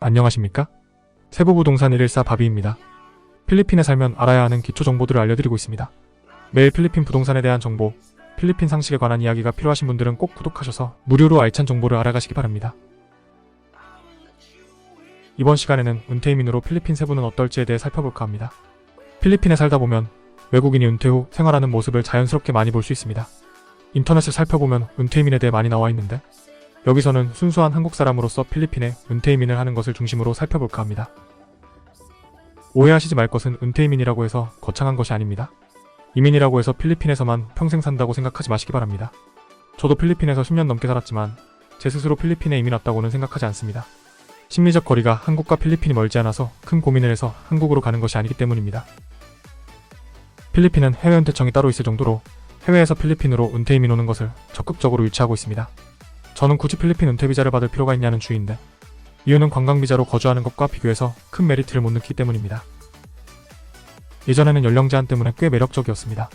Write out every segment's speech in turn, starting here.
안녕하십니까? 세부부동산 114 바비입니다. 필리핀에 살면 알아야 하는 기초 정보들을 알려드리고 있습니다. 매일 필리핀 부동산에 대한 정보, 필리핀 상식에 관한 이야기가 필요하신 분들은 꼭 구독하셔서 무료로 알찬 정보를 알아가시기 바랍니다. 이번 시간에는 은퇴 이민으로 필리핀 세부는 어떨지에 대해 살펴볼까 합니다. 필리핀에 살다 보면 외국인이 은퇴 후 생활하는 모습을 자연스럽게 많이 볼 수 있습니다. 인터넷을 살펴보면 은퇴 이민에 대해 많이 나와 있는데 여기서는 순수한 한국 사람으로서 필리핀에 은퇴 이민을 하는 것을 중심으로 살펴볼까 합니다. 오해하시지 말 것은 은퇴 이민이라고 해서 거창한 것이 아닙니다. 이민이라고 해서 필리핀에서만 평생 산다고 생각하지 마시기 바랍니다. 저도 필리핀에서 10년 넘게 살았지만 제 스스로 필리핀에 이민 왔다고는 생각하지 않습니다. 심리적 거리가 한국과 필리핀이 멀지 않아서 큰 고민을 해서 한국으로 가는 것이 아니기 때문입니다. 필리핀은 해외 은퇴청이 따로 있을 정도로 해외에서 필리핀으로 은퇴 이민 오는 것을 적극적으로 유치하고 있습니다. 저는 굳이 필리핀 은퇴 비자를 받을 필요가 있냐는 주의인데 이유는 관광 비자로 거주하는 것과 비교해서 큰 메리트를 못 느끼기 때문입니다. 예전에는 연령 제한 때문에 꽤 매력적이었습니다.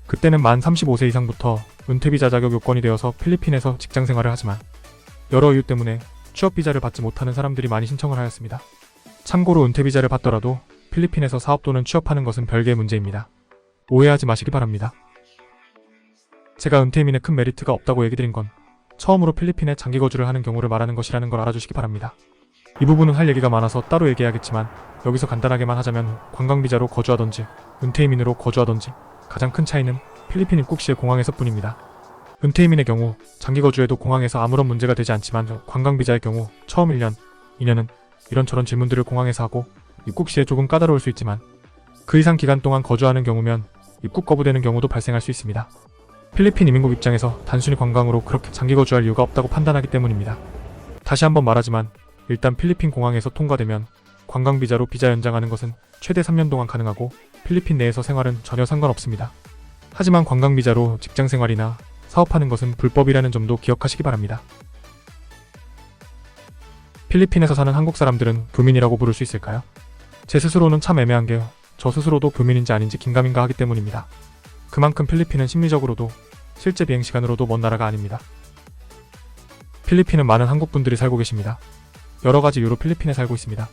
그때는 만 35세 이상부터 은퇴 비자 자격 요건이 되어서 필리핀에서 직장 생활을 하지만 여러 이유 때문에 취업 비자를 받지 못하는 사람들이 많이 신청을 하였습니다. 참고로 은퇴 비자를 받더라도 필리핀에서 사업 또는 취업하는 것은 별개의 문제입니다. 오해하지 마시기 바랍니다. 제가 은퇴 이민에 큰 메리트가 없다고 얘기 드린 건 처음으로 필리핀에 장기 거주를 하는 경우를 말하는 것이라는 걸 알아주시기 바랍니다. 이 부분은 할 얘기가 많아서 따로 얘기해야겠지만 여기서 간단하게만 하자면 관광비자로 거주하던지 은퇴 이민으로 거주하던지 가장 큰 차이는 필리핀 입국 시의 공항에서 뿐입니다. 은퇴 이민의 경우 장기 거주에도 공항에서 아무런 문제가 되지 않지만 관광비자의 경우 처음 1년, 2년은 이런저런 질문들을 공항에서 하고 입국 시에 조금 까다로울 수 있지만 그 이상 기간 동안 거주하는 경우면 입국 거부되는 경우도 발생할 수 있습니다. 필리핀 이민국 입장에서 단순히 관광으로 그렇게 장기 거주할 이유가 없다고 판단하기 때문입니다. 다시 한번 말하지만 일단 필리핀 공항에서 통과되면 관광비자로 비자 연장하는 것은 최대 3년 동안 가능하고 필리핀 내에서 생활은 전혀 상관없습니다. 하지만 관광비자로 직장생활이나 사업하는 것은 불법이라는 점도 기억하시기 바랍니다. 필리핀에서 사는 한국 사람들은 교민이라고 부를 수 있을까요? 제 스스로는 참 애매한 게요. 저 스스로도 교민인지 아닌지 긴가민가 하기 때문입니다. 그만큼 필리핀은 심리적으로도 실제 비행시간으로도 먼 나라가 아닙니다. 필리핀은 많은 한국분들이 살고 계십니다. 여러가지 이유로 필리핀에 살고 있습니다.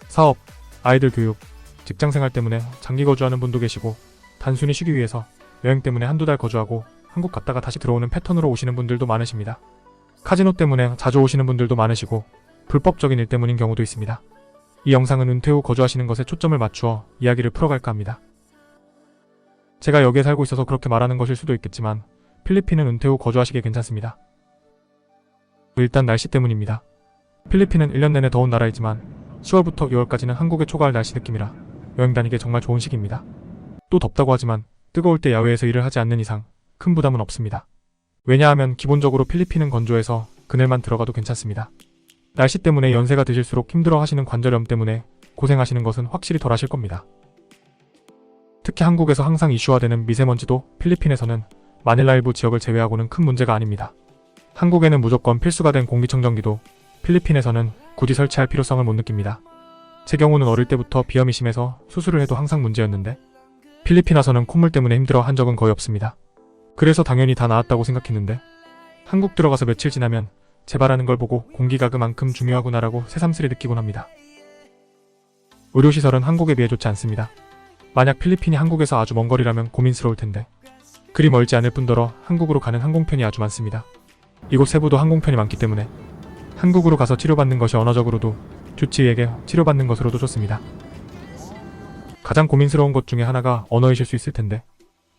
사업, 아이들 교육, 직장생활 때문에 장기 거주하는 분도 계시고 단순히 쉬기 위해서 여행 때문에 한두 달 거주하고 한국 갔다가 다시 들어오는 패턴으로 오시는 분들도 많으십니다. 카지노 때문에 자주 오시는 분들도 많으시고 불법적인 일 때문인 경우도 있습니다. 이 영상은 은퇴 후 거주하시는 것에 초점을 맞추어 이야기를 풀어갈까 합니다. 제가 여기에 살고 있어서 그렇게 말하는 것일 수도 있겠지만 필리핀은 은퇴 후 거주하시기에 괜찮습니다. 일단 날씨 때문입니다. 필리핀은 1년 내내 더운 나라이지만 10월부터 2월까지는 한국의 초가을 날씨 느낌이라 여행 다니기에 정말 좋은 시기입니다. 또 덥다고 하지만 뜨거울 때 야외에서 일을 하지 않는 이상 큰 부담은 없습니다. 왜냐하면 기본적으로 필리핀은 건조해서 그늘만 들어가도 괜찮습니다. 날씨 때문에 연세가 드실수록 힘들어 하시는 관절염 때문에 고생하시는 것은 확실히 덜 하실 겁니다. 특히 한국에서 항상 이슈화되는 미세먼지도 필리핀에서는 마닐라 일부 지역을 제외하고는 큰 문제가 아닙니다. 한국에는 무조건 필수가 된 공기청정기도 필리핀에서는 굳이 설치할 필요성을 못 느낍니다. 제 경우는 어릴 때부터 비염이 심해서 수술을 해도 항상 문제였는데 필리핀 와서는 콧물 때문에 힘들어 한 적은 거의 없습니다. 그래서 당연히 다 나았다고 생각했는데 한국 들어가서 며칠 지나면 재발하는 걸 보고 공기가 그만큼 중요하구나라고 새삼스레 느끼곤 합니다. 의료시설은 한국에 비해 좋지 않습니다. 만약 필리핀이 한국에서 아주 먼 거리라면 고민스러울 텐데 그리 멀지 않을 뿐더러 한국으로 가는 항공편이 아주 많습니다. 이곳 세부도 항공편이 많기 때문에 한국으로 가서 치료받는 것이 언어적으로도 주치의에게 치료받는 것으로도 좋습니다. 가장 고민스러운 것 중에 하나가 언어이실 수 있을 텐데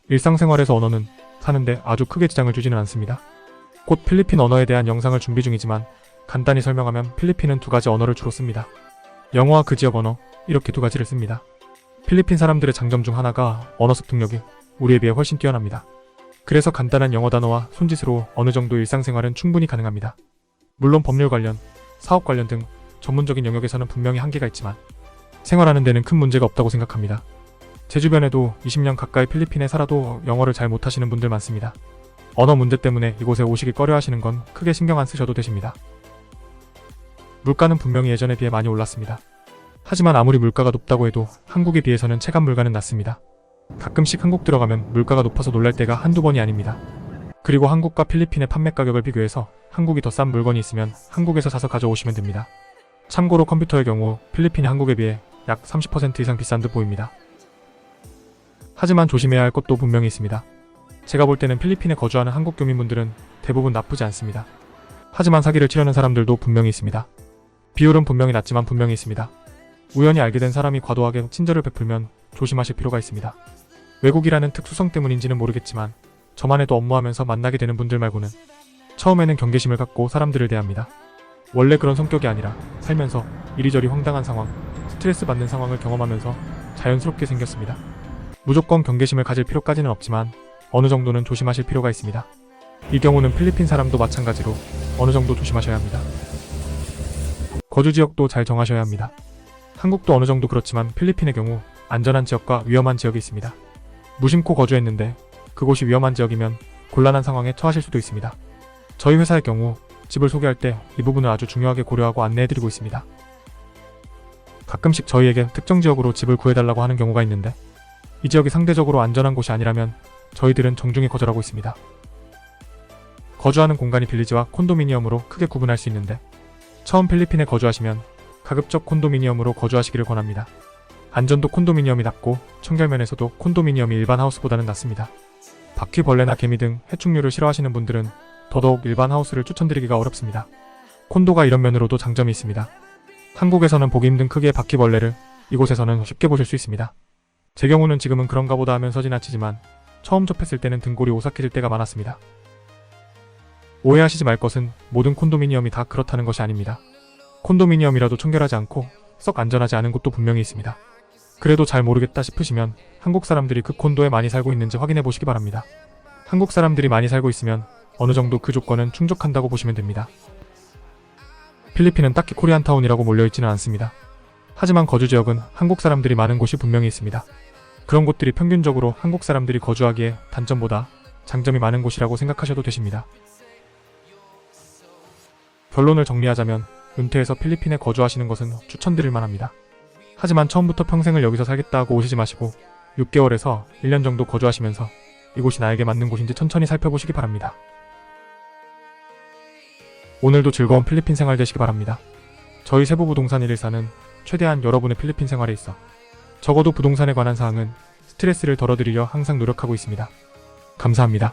일상생활에서 언어는 사는데 아주 크게 지장을 주지는 않습니다. 곧 필리핀 언어에 대한 영상을 준비 중이지만 간단히 설명하면 필리핀은 두 가지 언어를 주로 씁니다. 영어와 그 지역 언어 이렇게 두 가지를 씁니다. 필리핀 사람들의 장점 중 하나가 언어 습득력이 우리에 비해 훨씬 뛰어납니다. 그래서 간단한 영어 단어와 손짓으로 어느 정도 일상생활은 충분히 가능합니다. 물론 법률 관련, 사업 관련 등 전문적인 영역에서는 분명히 한계가 있지만 생활하는 데는 큰 문제가 없다고 생각합니다. 제 주변에도 20년 가까이 필리핀에 살아도 영어를 잘 못하시는 분들 많습니다. 언어 문제 때문에 이곳에 오시기 꺼려하시는 건 크게 신경 안 쓰셔도 되십니다. 물가는 분명히 예전에 비해 많이 올랐습니다. 하지만 아무리 물가가 높다고 해도 한국에 비해서는 체감 물가는 낮습니다. 가끔씩 한국 들어가면 물가가 높아서 놀랄 때가 한두 번이 아닙니다. 그리고 한국과 필리핀의 판매 가격을 비교해서 한국이 더 싼 물건이 있으면 한국에서 사서 가져오시면 됩니다. 참고로 컴퓨터의 경우 필리핀이 한국에 비해 약 30% 이상 비싼 듯 보입니다. 하지만 조심해야 할 것도 분명히 있습니다. 제가 볼 때는 필리핀에 거주하는 한국 교민분들은 대부분 나쁘지 않습니다. 하지만 사기를 치려는 사람들도 분명히 있습니다. 비율은 분명히 낮지만 분명히 있습니다. 우연히 알게 된 사람이 과도하게 친절을 베풀면 조심하실 필요가 있습니다. 외국이라는 특수성 때문인지는 모르겠지만 저만 해도 업무하면서 만나게 되는 분들 말고는 처음에는 경계심을 갖고 사람들을 대합니다. 원래 그런 성격이 아니라 살면서 이리저리 황당한 상황, 스트레스 받는 상황을 경험하면서 자연스럽게 생겼습니다. 무조건 경계심을 가질 필요까지는 없지만 어느 정도는 조심하실 필요가 있습니다. 이 경우는 필리핀 사람도 마찬가지로 어느 정도 조심하셔야 합니다. 거주 지역도 잘 정하셔야 합니다. 한국도 어느 정도 그렇지만 필리핀의 경우 안전한 지역과 위험한 지역이 있습니다. 무심코 거주했는데 그곳이 위험한 지역이면 곤란한 상황에 처하실 수도 있습니다. 저희 회사의 경우 집을 소개할 때 이 부분을 아주 중요하게 고려하고 안내해드리고 있습니다. 가끔씩 저희에게 특정 지역으로 집을 구해달라고 하는 경우가 있는데 이 지역이 상대적으로 안전한 곳이 아니라면 저희들은 정중히 거절하고 있습니다. 거주하는 공간이 빌리지와 콘도미니엄으로 크게 구분할 수 있는데 처음 필리핀에 거주하시면 가급적 콘도미니엄으로 거주하시기를 권합니다. 안전도 콘도미니엄이 낮고 청결면에서도 콘도미니엄이 일반 하우스보다는 낫습니다. 바퀴벌레나 개미 등 해충류를 싫어하시는 분들은 더더욱 일반 하우스를 추천드리기가 어렵습니다. 콘도가 이런 면으로도 장점이 있습니다. 한국에서는 보기 힘든 크기의 바퀴벌레를 이곳에서는 쉽게 보실 수 있습니다. 제 경우는 지금은 그런가 보다 하면서 지나치지만 처음 접했을 때는 등골이 오싹해질 때가 많았습니다. 오해하시지 말 것은 모든 콘도미니엄이 다 그렇다는 것이 아닙니다. 콘도미니엄이라도 청결하지 않고 썩 안전하지 않은 곳도 분명히 있습니다. 그래도 잘 모르겠다 싶으시면 한국 사람들이 그 콘도에 많이 살고 있는지 확인해 보시기 바랍니다. 한국 사람들이 많이 살고 있으면 어느 정도 그 조건은 충족한다고 보시면 됩니다. 필리핀은 딱히 코리안타운이라고 몰려있지는 않습니다. 하지만 거주 지역은 한국 사람들이 많은 곳이 분명히 있습니다. 그런 곳들이 평균적으로 한국 사람들이 거주하기에 단점보다 장점이 많은 곳이라고 생각하셔도 되십니다. 결론을 정리하자면 은퇴해서 필리핀에 거주하시는 것은 추천드릴 만합니다. 하지만 처음부터 평생을 여기서 살겠다고 오시지 마시고 6개월에서 1년 정도 거주하시면서 이곳이 나에게 맞는 곳인지 천천히 살펴보시기 바랍니다. 오늘도 즐거운 필리핀 생활 되시기 바랍니다. 저희 세부부동산 114는 최대한 여러분의 필리핀 생활에 있어 적어도 부동산에 관한 사항은 스트레스를 덜어드리려 항상 노력하고 있습니다. 감사합니다.